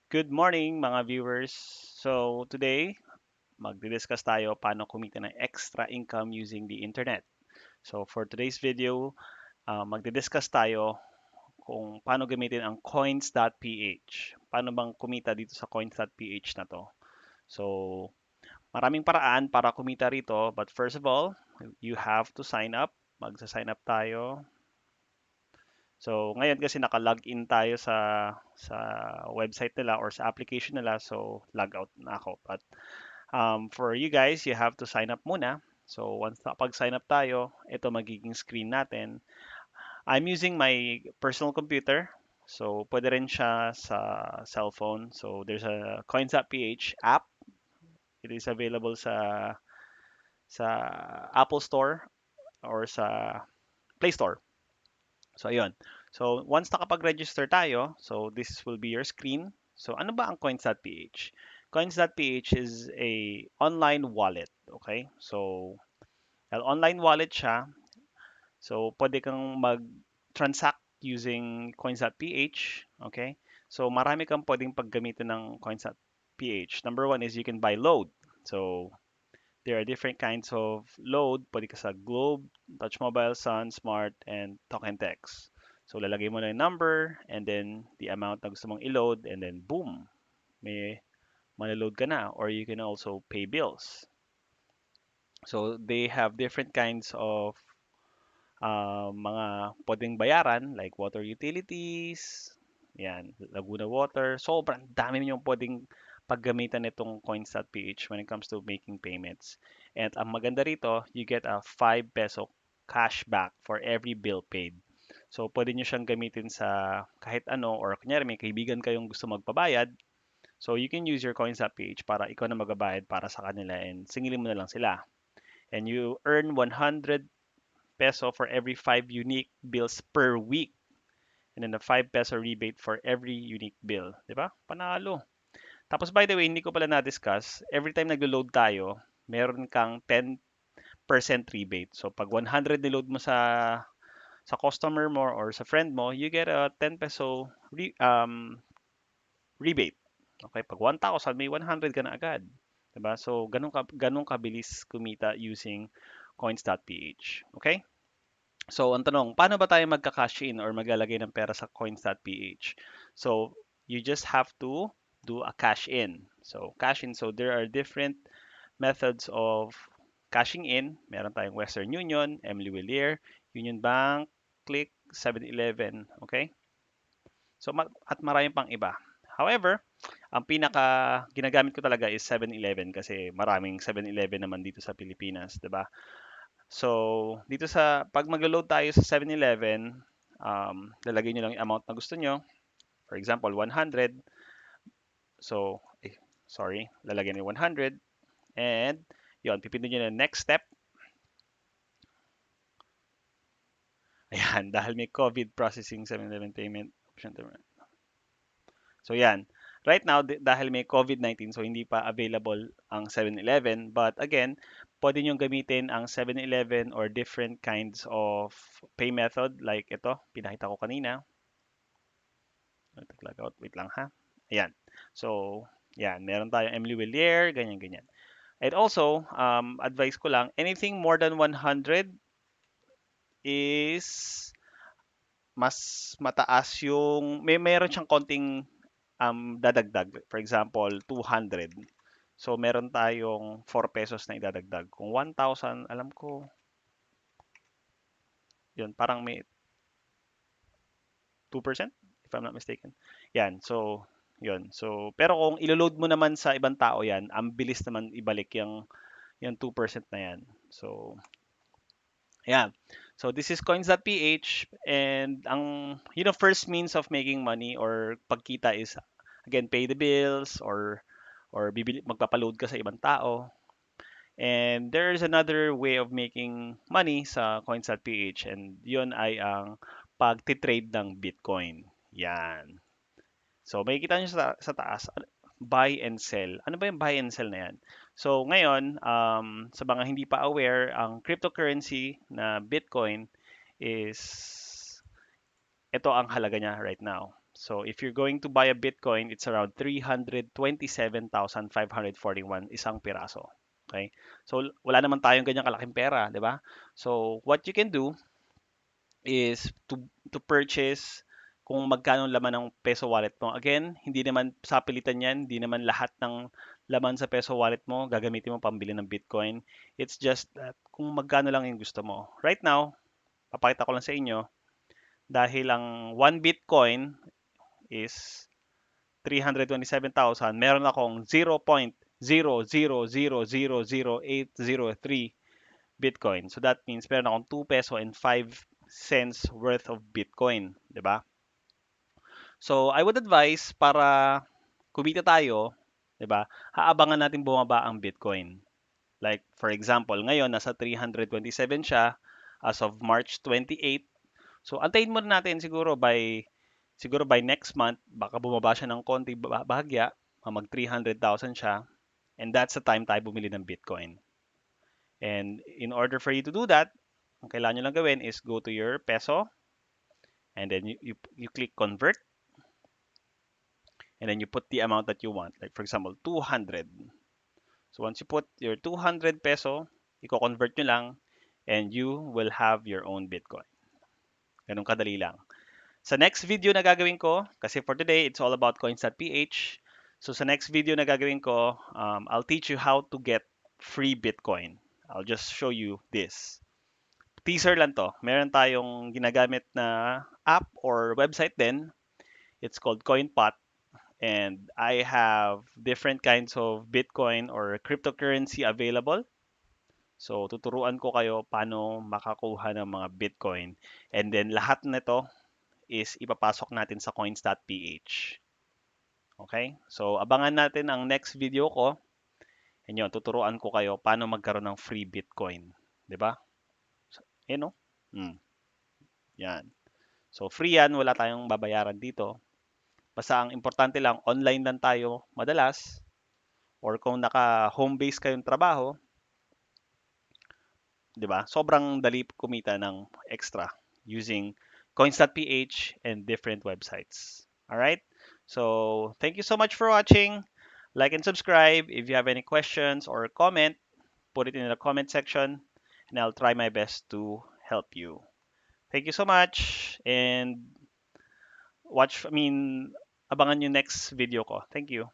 Good morning mga viewers. So today, magdi-discuss tayo paano kumita ng extra income using the internet. So for today's video, magdi-discuss tayo kung paano gamitin ang Coins.ph. Paano bang kumita dito sa Coins.ph na to. So maraming paraan para kumita rito, but first of all, you have to sign up. Magsa-sign up tayo. So ngayon kasi naka-login tayo sa website nila or sa application nila, so log out na ako. But for you guys, you have to sign up muna. So once nakapag-sign up tayo, ito magiging screen natin. I'm using my personal computer. So pwede rin siya sa cellphone. So there's a Coins.ph app. It is available sa Apple Store or sa Play Store. So ayun. So once nakapag-register tayo, so this will be your screen. So ano ba ang Coins.ph? Coins.ph is a online wallet, okay? So online wallet siya. So pwede kang mag-transact using Coins.ph, okay? So marami kang pwedeng paggamitin ng Coins.ph. Number one is you can buy load. So there are different kinds of load. Pwede ka sa Globe, Touch Mobile, Sun, Smart, and Token Text. So lalagay mo na yung number and then the amount na gusto mong i-load and then boom, may malaload ka na. Or you can also pay bills. So they have different kinds of mga pwedeng bayaran like water utilities, yan, Laguna Water. Sobrang dami yung pwedeng paggamitan nitong coins.ph when it comes to making payments. And ang maganda rito, you get a 5 peso cashback for every bill paid. So pwede nyo siyang gamitin sa kahit ano or kunyari may kaibigan kayong gusto magpabayad. So you can use your coins.ph para ikaw na magbabayad para sa kanila and singilin mo na lang sila. And you earn 100 peso for every 5 unique bills per week. And then a 5 peso rebate for every unique bill. Di ba? Panalo. Tapos by the way, hindi ko pala na-discuss, every time naglo-load tayo, meron kang 10% rebate. So pag 100 niload mo sa customer mo or sa friend mo, you get a 10 peso rebate. Okay, pag 1,000, may 100 ka na agad. Diba? So, ganun kabilis kumita using coins.ph. Okay? So, ang tanong, paano ba tayo magka-cash in or maglalagay ng pera sa coins.ph? So, you just have to do a cash in. So, cash in. So, there are different methods of cashing in. Meron tayong Western Union, Emily Willier, Union Bank, Click, 7-Eleven. Okay? So, at marami pang iba. However, ang pinaka ginagamit ko talaga is 7-Eleven kasi maraming 7-Eleven naman dito sa Pilipinas, 'di ba? So, dito sa pag maglo-load tayo sa 7-Eleven, lalagay niyo lang yung amount na gusto niyo. For example, 100. So, sorry, lalagyan niyo 100 and yon, pipindutin niyo na next step. Ayan, dahil may COVID processing 7-Eleven payment option. So yan. Right now, dahil may COVID-19, so hindi pa available ang 7-Eleven. But again, pwede nyo gamitin ang 7-Eleven or different kinds of pay method like ito, pinakita ko kanina. Log out, wait lang ha. Ayan. So, yan. Meron tayong Emily Willier, ganyan-ganyan. And also, advice ko lang, anything more than 100 is mas mataas yung, meron siyang konting dadagdag. For example, 200. So, meron tayong 4 pesos na idadagdag. Kung 1,000, alam ko, yun, parang may 2%, if I'm not mistaken. Yan, so, yun. So, pero kung iloload mo naman sa ibang tao yan, ang bilis naman ibalik yung 2% na yan. So, yan. So, this is coins.ph and first means of making money or pagkita is, again, pay the bills or magpapaload ka sa ibang tao. And there's another way of making money sa coins.ph and yun ay ang pagtitrade ng Bitcoin. Yan. So makikita nyo sa taas, buy and sell. Ano ba yung buy and sell na yan? So ngayon, sa mga hindi pa aware, ang cryptocurrency na Bitcoin is ito ang halaga niya right now. So if you're going to buy a Bitcoin, it's around 327,541 isang piraso. Okay? So wala naman tayong ganyang kalaking pera, 'di ba? So what you can do is to purchase kung magkano ang laman ng peso wallet mo. Again, hindi naman sa pilitan 'yan, hindi naman lahat ng laman sa peso wallet mo gagamitin mo pambili ng Bitcoin. It's just that kung magkano lang yung gusto mo. Right now, papakita ko lang sa inyo dahil ang 1 Bitcoin is 327,000, meron akong 0.000000803 Bitcoin. So that means meron akong 2 peso and 5 cents worth of Bitcoin, 'di ba? So I would advise para kumita tayo, 'di ba? Haabangan natin bumaba ang Bitcoin. Like for example, ngayon nasa 327 siya as of March 28. So antayin muna natin siguro by next month baka bumaba siya ng konti bahagya, mag 300,000 siya, and that's the time tayo bumili ng Bitcoin. And in order for you to do that, ang kailangan nyo lang gawin is go to your peso and then you click convert and then you put the amount that you want. Like for example, 200. So once you put your 200 peso, i-convert nyo lang and you will have your own Bitcoin. Ganun kadali lang. Sa next video na gagawin ko, kasi for today, it's all about Coins.ph. So sa next video na gagawin ko, I'll teach you how to get free Bitcoin. I'll just show you this. Teaser lang to. Meron tayong ginagamit na app or website din. It's called CoinPot. And I have different kinds of Bitcoin or cryptocurrency available. So tuturuan ko kayo paano makakuha ng mga Bitcoin. And then lahat nito is ipapasok natin sa Coins.ph. Okay? So abangan natin ang next video ko. And yun, tuturuan ko kayo paano magkaroon ng free Bitcoin. 'Di ba? Yan no? Yan. So free yan, wala tayong babayaran dito. Basta ang importante lang, online lang tayo madalas. Or kung naka-home base kayong trabaho, 'di ba? Sobrang dali kumita ng extra using coins.ph and different websites. All right? So, thank you so much for watching. Like and subscribe. If you have any questions or comment, put it in the comment section and I'll try my best to help you. Thank you so much and abangan yung next video ko. Thank you.